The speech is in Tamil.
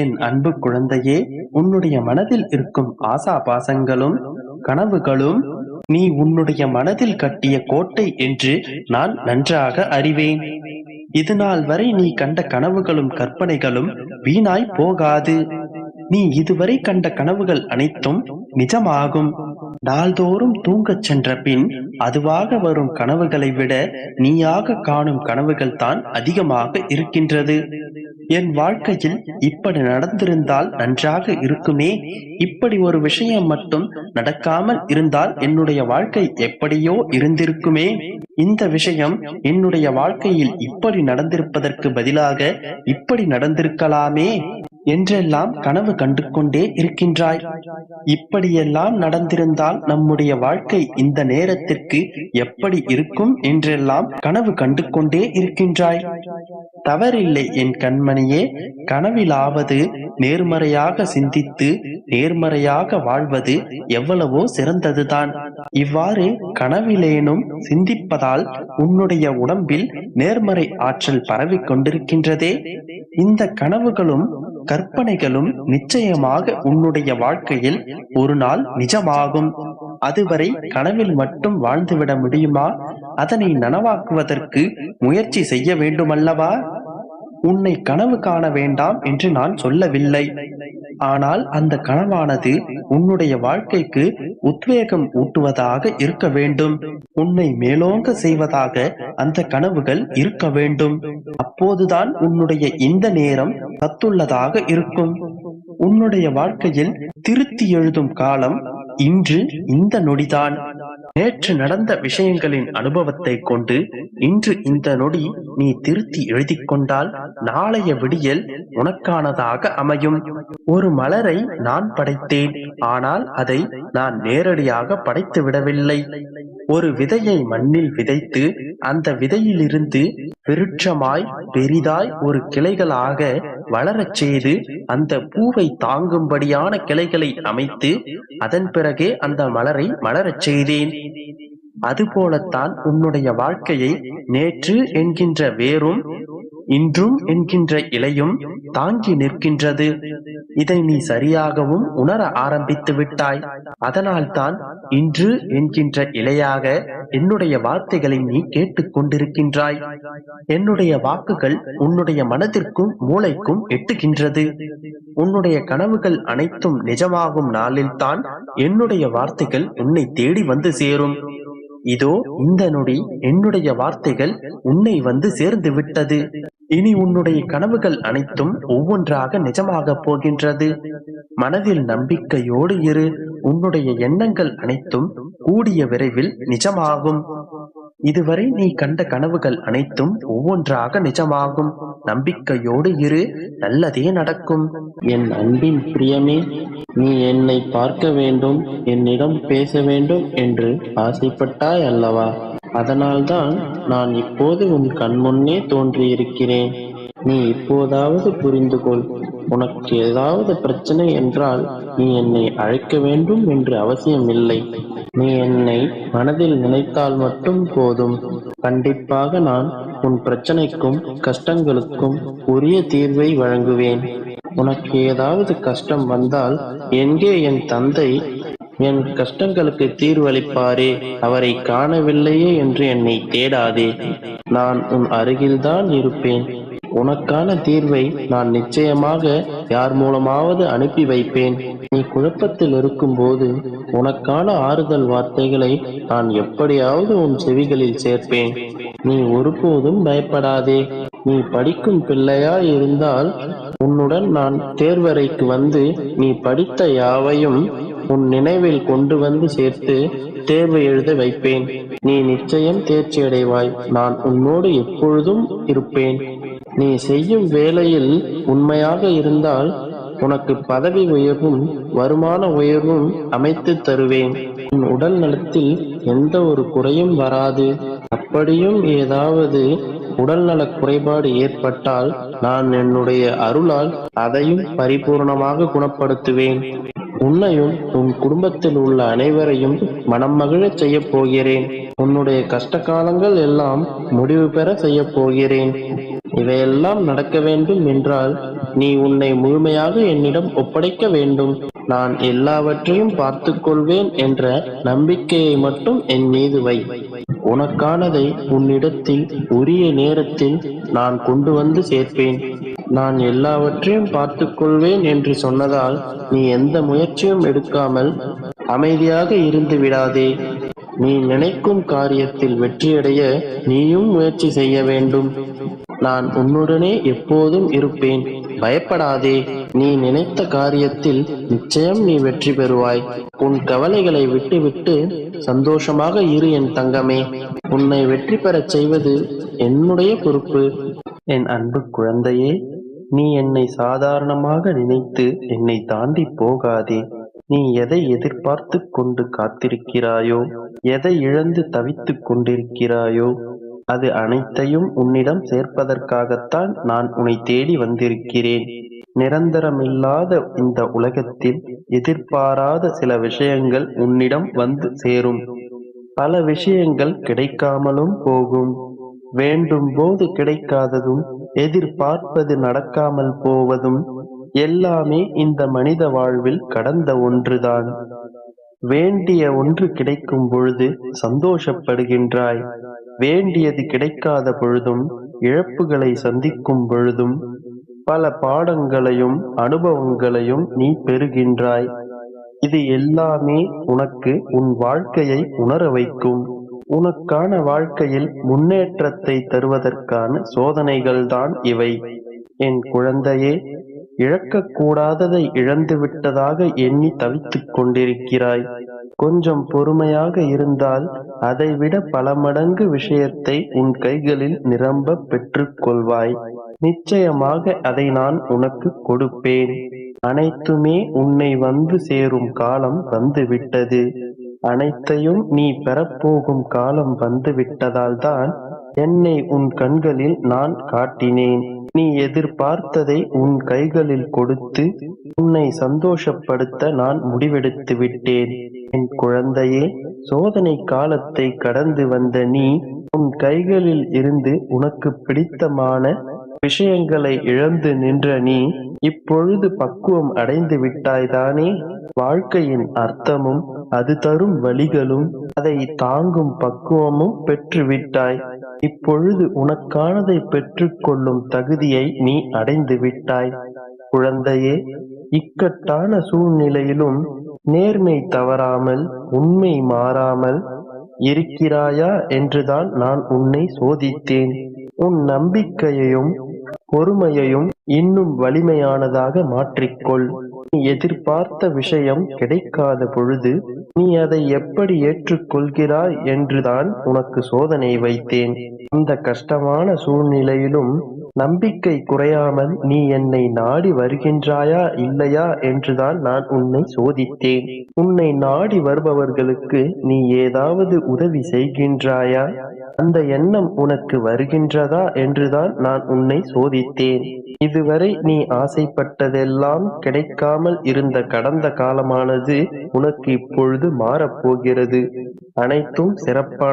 என் அன்பு குழந்தையே, உன்னுடைய மனதில் இருக்கும் ஆசா பாசங்களும் கனவுகளும் நீ உன்னுடைய மனதில் கட்டிய கோட்டை என்று நான் நன்றாக அறிவேன். இதுநாள் வரை நீ கண்ட கனவுகளும் கற்பனைகளும் வீணாய் போகாது. நீ இதுவரை கண்ட கனவுகள் அனைத்தும் நிஜமாகும். நாள்தோறும் தூங்கச் சென்ற பின் அதுவாக வரும் கனவுகளை விட நீயாக காணும் கனவுகள் தான் அதிகமாக இருக்கின்றது. என் வாழ்க்கையில் இப்படி நடந்திருந்தால் நன்றாக இருக்குமே, இப்படி ஒரு விஷயம் மட்டும் நடக்காமல் இருந்தால் என்னுடைய வாழ்க்கை எப்படியோ இருந்திருக்குமே, இந்த விஷயம் என்னுடைய வாழ்க்கையில் இப்படி நடந்திருப்பதற்கு பதிலாக இப்படி நடந்திருக்கலாமே என்றெல்லாம் கனவு கண்டு கொண்டே இருக்கின்றாய். இப்படியெல்லாம் நடந்திருந்தால் நம்முடைய வாழ்க்கை இந்த நேரத்திற்கு எப்படி இருக்கும் என்றெல்லாம் கனவு கண்டு கொண்டே இருக்கின்றாய். தவறில்லை என் கண்மணியே. கனவிலாவது நேர்மறையாக சிந்தித்து நேர்மறையாக வாழ்வது எவ்வளவோ சிறந்ததுதான். இவ்வாறு கனவிலேனும் சிந்திப்பதால் உன்னுடைய உடம்பில் நேர்மறை ஆற்றல் பரவி கொண்டிருக்கின்றதே. இந்த கனவுகளும் கற்பனைகளும் நிச்சயமாக உன்னுடைய வாழ்க்கையில் ஒரு நாள் நிஜமாகும். அதுவரை கனவில் மட்டும் வாழ்ந்துவிட முடியுமா? அதனை நனவாக்குவதற்கு முயற்சி செய்ய வேண்டுமல்லவா? உன்னை கனவு காண வேண்டாம் என்று நான் சொல்லவில்லை. ஆனால் அந்த கனவானது உன்னுடைய வாழ்க்கைக்கு உத்வேகம் ஊட்டுவதாக இருக்க வேண்டும். உன்னை மேலோங்க செய்வதாக அந்த கனவுகள் இருக்க வேண்டும். அப்போதுதான் உன்னுடைய இந்த நேரம் சத்துள்ளதாக இருக்கும். உன்னுடைய வாழ்க்கையில் திருத்தி எழுதும் காலம் இன்று இந்த நொடிதான். நேற்று நடந்த விஷயங்களின் அனுபவத்தை கொண்டு இன்று இந்த நொடி நீ திருத்தி எழுதி கொண்டால் நாளைய விடியல் உனக்கானதாக அமையும். ஒரு மலரை நான் படைத்தேன், ஆனால் அதை நான் நேரடியாக படைத்து விடவில்லை. ஒரு விதையை மண்ணில் விதைத்து அந்த விதையிலிருந்து விருட்சமாய் பெரிதாய் ஒரு கிளைகளாக வளரச் செய்து அந்த பூவை தாங்கும்படியான கிளைகளை அமைத்து அதன் பிறகே அந்த மலரை மலரச் செய்தேன். அதுபோலத்தான் உன்னுடைய வாழ்க்கையை நேற்று என்கின்ற வேரும் இன்றும் என்கின்ற இலையும் தாங்கி நிற்கின்றது. இதை நீ சரியாகவும் உணர ஆரம்பித்து விட்டாய். அதனால்தான் இன்று என்கின்ற இலையாக என்னுடைய வார்த்தைகளை நீ கேட்டுக் கொண்டிருக்கின்றாய். என்னுடைய வாக்குகள் உன்னுடைய மனதிற்கும் மூளைக்கும் எட்டுகின்றது. உன்னுடைய கனவுகள் அனைத்தும் நிஜமாகும் நாளில்தான் என்னுடைய வார்த்தைகள் உன்னை தேடி வந்து சேரும். இதோ இந்த நொடி என்னுடைய வார்த்தைகள் உன்னை வந்து சேர்ந்து விட்டது. இனி உன்னுடைய கனவுகள் அனைத்தும் ஒவ்வொன்றாக நிஜமாக போகின்றது. மனதில் நம்பிக்கையோடு இரு. உன்னுடைய எண்ணங்கள் அனைத்தும் கூடிய விரைவில் நிஜமாகும். இதுவரை நீ கண்ட கனவுகள் அனைத்தும் ஒவ்வொன்றாக நிஜமாகும். நம்பிக்கையோடு இரு, நல்லதே நடக்கும். என் அன்பின் பிரியமே, நீ என்னை பார்க்க வேண்டும், என்னிடம் பேச வேண்டும் என்று ஆசைப்பட்டாய் அல்லவா? அதனால்தான் நான் இப்போது உன் கண்முன்னே தோன்றியிருக்கிறேன். நீ இப்போதாவது புரிந்து கொள். உனக்கு ஏதாவது பிரச்சனை என்றால் நீ என்னை அழைக்க வேண்டும் என்று அவசியமில்லை. நீ என்னை மனதில் நினைத்தால் மட்டும் போதும். கண்டிப்பாக நான் உன் பிரச்சனைக்கும் கஷ்டங்களுக்கும் உரிய தீர்வை வழங்குவேன். உனக்கு ஏதாவது கஷ்டம் வந்தால் எங்கே என் தந்தை என் கஷ்டங்களுக்கு தீர்வளிப்பாரே, அவரை காணவில்லையே என்று என்னை தேடாதே. நான் உன் அருகில்தான் இருப்பேன். உனக்கான தீர்வை நான் நிச்சயமாக யார் மூலமாவது அனுப்பி வைப்பேன். நீ குழப்பத்தில் இருக்கும்போது உனக்கான ஆறுதல் வார்த்தைகளை நான் எப்படியாவது உன் செவிகளில் சேர்ப்பேன். நீ ஒருபோதும் பயப்படாதே. நீ படிக்கும் பிள்ளையாய் இருந்தால் உன்னுடன் நான் தேர்வறைக்கு வந்து நீ படித்த யாவையும் உன் நினைவில் கொண்டு வந்து சேர்த்து தேர்வு எழுத வைப்பேன். நீ நிச்சயம் தேர்ச்சி அடைவாய். நான் உன்னோடு எப்பொழுதும் இருப்பேன். நீ செய்யும் வேலையில் உண்மையாக இருந்தால் உனக்கு பதவி உயர்வும் வருமான உயர்வும் அமைத்து தருவேன். உன் உடல் நலத்தில் எந்த ஒரு குறையும் வராது. அப்படியும் ஏதாவது உடல்நல குறைபாடு ஏற்பட்டால் நான் என்னுடைய அருளால் அதையும் பரிபூர்ணமாக குணப்படுத்துவேன். உன்னையும் உன் குடும்பத்தில் உள்ள அனைவரையும் மனம் மகிழச் செய்ய போகிறேன். உன்னுடைய கஷ்ட காலங்கள் எல்லாம் முடிவு பெற செய்ய போகிறேன். இவையெல்லாம் நடக்க வேண்டும் என்றால் நீ உன்னை முழுமையாக என்னிடம் ஒப்படைக்க வேண்டும். நான் எல்லாவற்றையும் பார்த்துக் கொள்வேன் என்ற நம்பிக்கையை மட்டும் என் மீது வை. உனக்கானதை உன்னிடத்தில் உரிய நேரத்தில் நான் கொண்டு வந்து சேர்ப்பேன். நான் எல்லாவற்றையும் பார்த்துக் கொள்வேன் என்று சொன்னதால் நீ எந்த முயற்சியும் எடுக்காமல் அமைதியாக இருந்து விடாதே. நீ நினைக்கும் காரியத்தில் வெற்றியடைய நீயும் முயற்சி செய்ய வேண்டும். நான் உன்னுடனே எப்போதும் இருப்பேன். பயப்படாதே. நீ நினைத்த காரியத்தில் நிச்சயம் நீ வெற்றி பெறுவாய். உன் கவலைகளை விட்டுவிட்டு சந்தோஷமாக இரு என் தங்கமே. உன்னை வெற்றி பெறச் செய்வது என்னுடைய பொறுப்பு. என் அன்பு குழந்தையே, நீ என்னை சாதாரணமாக நினைத்து என்னை தாண்டி போகாதே. நீ எதை எதிர்பார்த்து கொண்டு காத்திருக்கிறாயோ, எதை இழந்து தவித்துக் கொண்டிருக்கிறாயோ, அது அனைத்தையும் உன்னிடம் சேர்ப்பதற்காகத்தான் நான் உன்னை தேடி வந்திருக்கிறேன். நிரந்தரமில்லாத இந்த உலகத்தில் எதிர்பாராத சில விஷயங்கள் உன்னிடம் வந்து சேரும். பல விஷயங்கள் கிடைக்காமலும் போகும். வேண்டும் போது கிடைக்காததும், எதிர்பார்ப்பது நடக்காமல் போவதும் எல்லாமே இந்த மனித வாழ்வில் கடந்த ஒன்றுதான். வேண்டிய ஒன்று கிடைக்கும் பொழுது சந்தோஷப்படுகின்றாய். வேண்டியது கிடைக்காத பொழுதும், இழப்புகளை சந்திக்கும் பொழுதும் பல பாடங்களையும் அனுபவங்களையும் நீ பெறுகின்றாய். இது எல்லாமே உனக்கு உன் வாழ்க்கையை உணர வைக்கும். உனக்கான வாழ்க்கையில் முன்னேற்றத்தை தருவதற்கான சோதனைகள்தான் இவை. என் குழந்தையே, இழக்கக்கூடாததை இழந்து விட்டதாக எண்ணி தவித்துக் கொண்டிருக்கிறாய். கொஞ்சம் பொறுமையாக இருந்தால் அதைவிட பல மடங்கு விஷயத்தை உன் கைகளில் நிரம்ப பெற்றுக் கொள்வாய். நிச்சயமாக அதை நான் உனக்கு கொடுப்பேன். அனைத்துமே உன்னை வந்து சேரும் காலம் வந்துவிட்டது. அனைத்தையும் நீ பெறப்போகும் காலம் வந்துவிட்டதால் தான் என்னை உன் கண்களில் நான் காட்டினேன். நீ எதிர்பார்த்ததை உன் கைகளில் கொடுத்து உன்னை சந்தோஷப்படுத்த நான் முடிவெடுத்து விட்டேன். என் குழந்தையே, சோதனை காலத்தை கடந்து வந்த நீ உன் கைகளில் இருந்து உனக்கு பிடித்தமான விஷயங்களை இழந்து நின்ற நீ இப்பொழுது பக்குவம் அடைந்து விட்டாய்தானே? வாழ்க்கையின் அர்த்தமும் அது தரும் வழிகளும் அதை தாங்கும் பக்குவமும் பெற்று விட்டாய். இப்பொழுது உனக்கானதை பெற்றுக்கொள்ளும் தகுதியை நீ அடைந்து விட்டாய். குழந்தையே, இக்கட்டான சூழ்நிலையிலும் நேர்மை தவறாமல், உண்மை மாறாமல் இருக்கிறாயா என்றுதான் நான் உன்னை சோதித்தேன். உன் நம்பிக்கையையும் பொறுமையையும் இன்னும் வலிமையானதாக மாற்றிக்கொள். நீ எதிர்பார்த்த விஷயம் கிடைக்காத பொழுது நீ அதை எப்படி ஏற்றுக்கொள்கிறாய் என்றுதான் உனக்கு சோதனை வைத்தேன். அந்த கஷ்டமான சூழ்நிலையிலும் நம்பிக்கை குறையாமல் நீ என்னை நாடி வருகின்றாயா இல்லையா என்றுதான் நான் உன்னை சோதித்தேன். உன்னை நாடி வருபவர்களுக்கு நீ ஏதாவது உதவி செய்கின்றாயா? அந்த எண்ணம் உனக்கு வருகின்றதா என்றுதான் நான் உன்னை சோதித்தேன். இதுவரை நீ ஆசைப்பட்டதெல்லாம் கிடைக்காமல் இருந்த கடந்த காலமானது உனக்கு இப்பொழுது மாறப்போகிறது. அனைத்தும் சிறப்பான